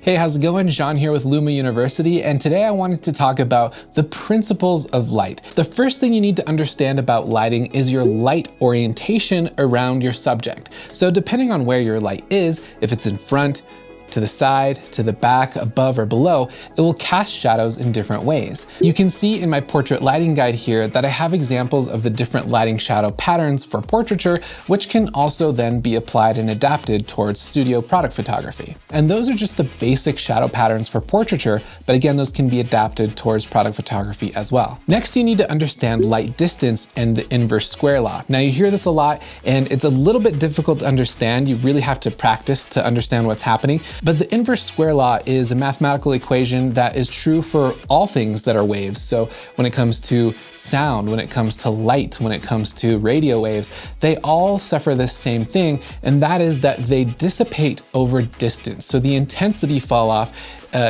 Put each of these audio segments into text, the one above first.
Hey, how's it going? Jean here with Luma University, and today I wanted to talk about the principles of light. The first thing you need to understand about lighting is your light orientation around your subject. So depending on where your light is, if it's in front, to the side, to the back, above or below, it will cast shadows in different ways. You can see in my portrait lighting guide here that I have examples of the different lighting shadow patterns for portraiture, which can also then be applied and adapted towards studio product photography. And those are just the basic shadow patterns for portraiture, but again, those can be adapted towards product photography as well. Next, you need to understand light distance and the inverse square law. Now you hear this a lot and it's a little bit difficult to understand. You really have to practice to understand what's happening. But the inverse square law is a mathematical equation that is true for all things that are waves. So when it comes to sound, when it comes to light, when it comes to radio waves, they all suffer the same thing, and that is that they dissipate over distance. So the intensity fall off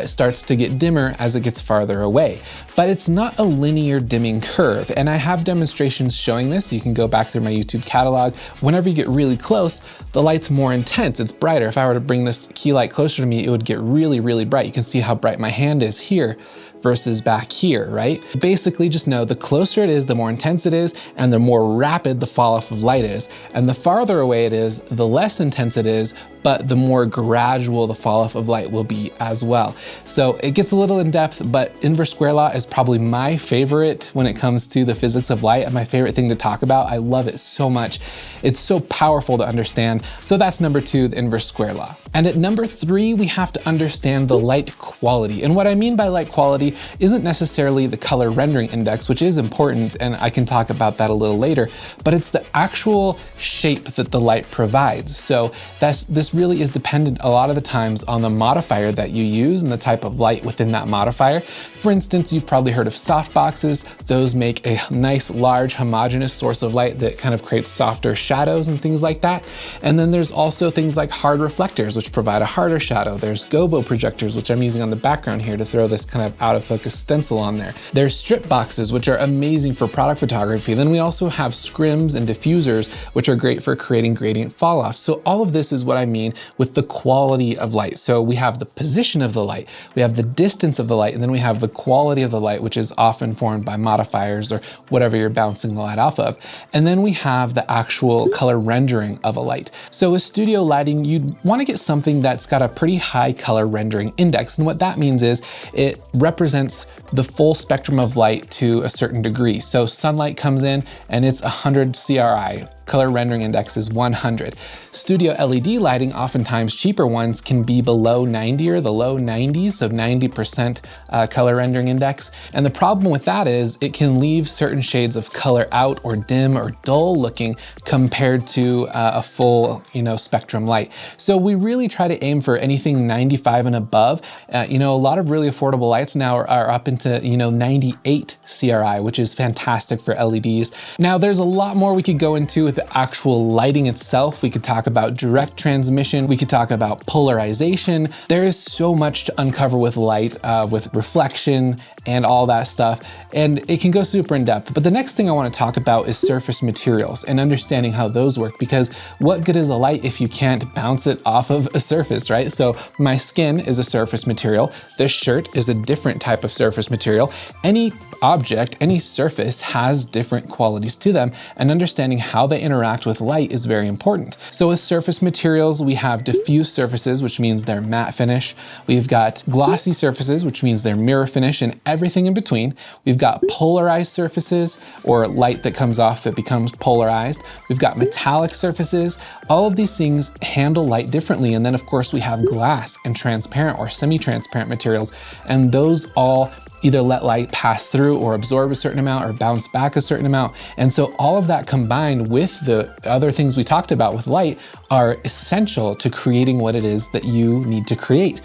starts to get dimmer as it gets farther away. But it's not a linear dimming curve, and I have demonstrations showing this. You can go back through my YouTube catalog. Whenever you get really close, the light's more intense, it's brighter. If I were to bring this key light closer to me, it would get really, really bright. You can see how bright my hand is here versus back here, right? Basically just know the closer it is, the more intense it is, and the more rapid the fall off of light is. And the farther away it is, the less intense it is, but the more gradual the fall off of light will be as well. So it gets a little in depth, but inverse square law is probably my favorite when it comes to the physics of light and my favorite thing to talk about. I love it so much. It's so powerful to understand. So that's number 2, the inverse square law. And at number 3, we have to understand the light quality. And what I mean by light quality isn't necessarily the color rendering index, which is important, and I can talk about that a little later, but it's the actual shape that the light provides. So this really is dependent a lot of the times on the modifier that you use and the type of light within that modifier. For instance, you've probably heard of softboxes. Those make a nice, large, homogeneous source of light that kind of creates softer shadows and things like that. And then there's also things like hard reflectors, which provide a harder shadow. There's gobo projectors, which I'm using on the background here to throw this kind of out of focus stencil on there. There's strip boxes, which are amazing for product photography. Then we also have scrims and diffusers, which are great for creating gradient fall off. So all of this is what I mean with the quality of light. So we have the position of the light, we have the distance of the light, and then we have the quality of the light, which is often formed by modifiers or whatever you're bouncing the light off of. And then we have the actual color rendering of a light. So with studio lighting, you'd want to get something that's got a pretty high color rendering index. And what that means is it represents the full spectrum of light to a certain degree. So sunlight comes in and it's 100 CRI. Color rendering index is 100. Studio LED lighting, oftentimes cheaper ones, can be below 90 or the low 90s, so 90% color rendering index. And the problem with that is it can leave certain shades of color out or dim or dull looking compared to a full, spectrum light. So we really try to aim for anything 95 and above. A lot of really affordable lights now are up into 98 CRI, which is fantastic for LEDs. Now there's a lot more we could go into with the actual lighting itself. We could talk about direct transmission. We could talk about polarization. There is so much to uncover with light, with reflection and all that stuff. And it can go super in depth. But the next thing I want to talk about is surface materials and understanding how those work, because what good is a light if you can't bounce it off of a surface, right? So my skin is a surface material. This shirt is a different type of surface material. Any object, any surface has different qualities to them, and understanding how they interact with light is very important. So with surface materials, we have diffuse surfaces, which means they're matte finish. We've got glossy surfaces, which means they're mirror finish, and everything in between. We've got polarized surfaces, or light that comes off that becomes polarized. We've got metallic surfaces. All of these things handle light differently. And then of course we have glass and transparent or semi-transparent materials, and those all either let light pass through or absorb a certain amount or bounce back a certain amount. And so all of that combined with the other things we talked about with light are essential to creating what it is that you need to create.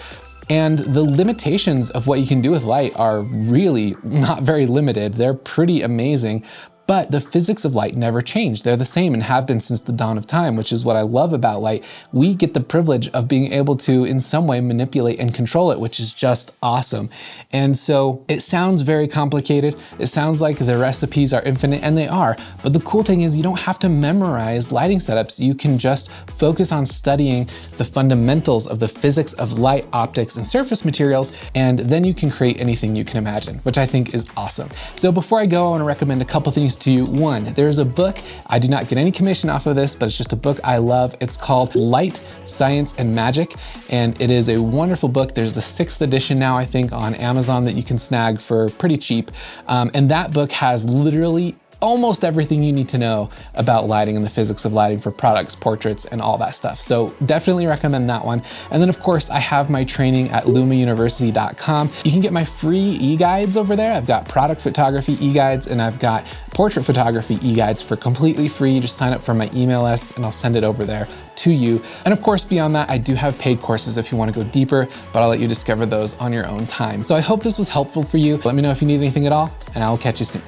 And the limitations of what you can do with light are really not very limited. They're pretty amazing. But the physics of light never change. They're the same and have been since the dawn of time, which is what I love about light. We get the privilege of being able to, in some way, manipulate and control it, which is just awesome. And so it sounds very complicated. It sounds like the recipes are infinite, and they are. But the cool thing is you don't have to memorize lighting setups. You can just focus on studying the fundamentals of the physics of light, optics, and surface materials, and then you can create anything you can imagine, which I think is awesome. So before I go, I want to recommend a couple things to you. One, there's a book. I do not get any commission off of this, but it's just a book I love. It's called Light, Science, and Magic, and it is a wonderful book. There's the 6th edition now, I think, on Amazon that you can snag for pretty cheap. And that book has literally almost everything you need to know about lighting and the physics of lighting for products, portraits, and all that stuff. So definitely recommend that one. And then of course, I have my training at lumauniversity.com. You can get my free e-guides over there. I've got product photography e-guides and I've got portrait photography e-guides for completely free. Just sign up for my email list and I'll send it over there to you. And of course, beyond that, I do have paid courses if you want to go deeper, but I'll let you discover those on your own time. So I hope this was helpful for you. Let me know if you need anything at all, and I will catch you soon.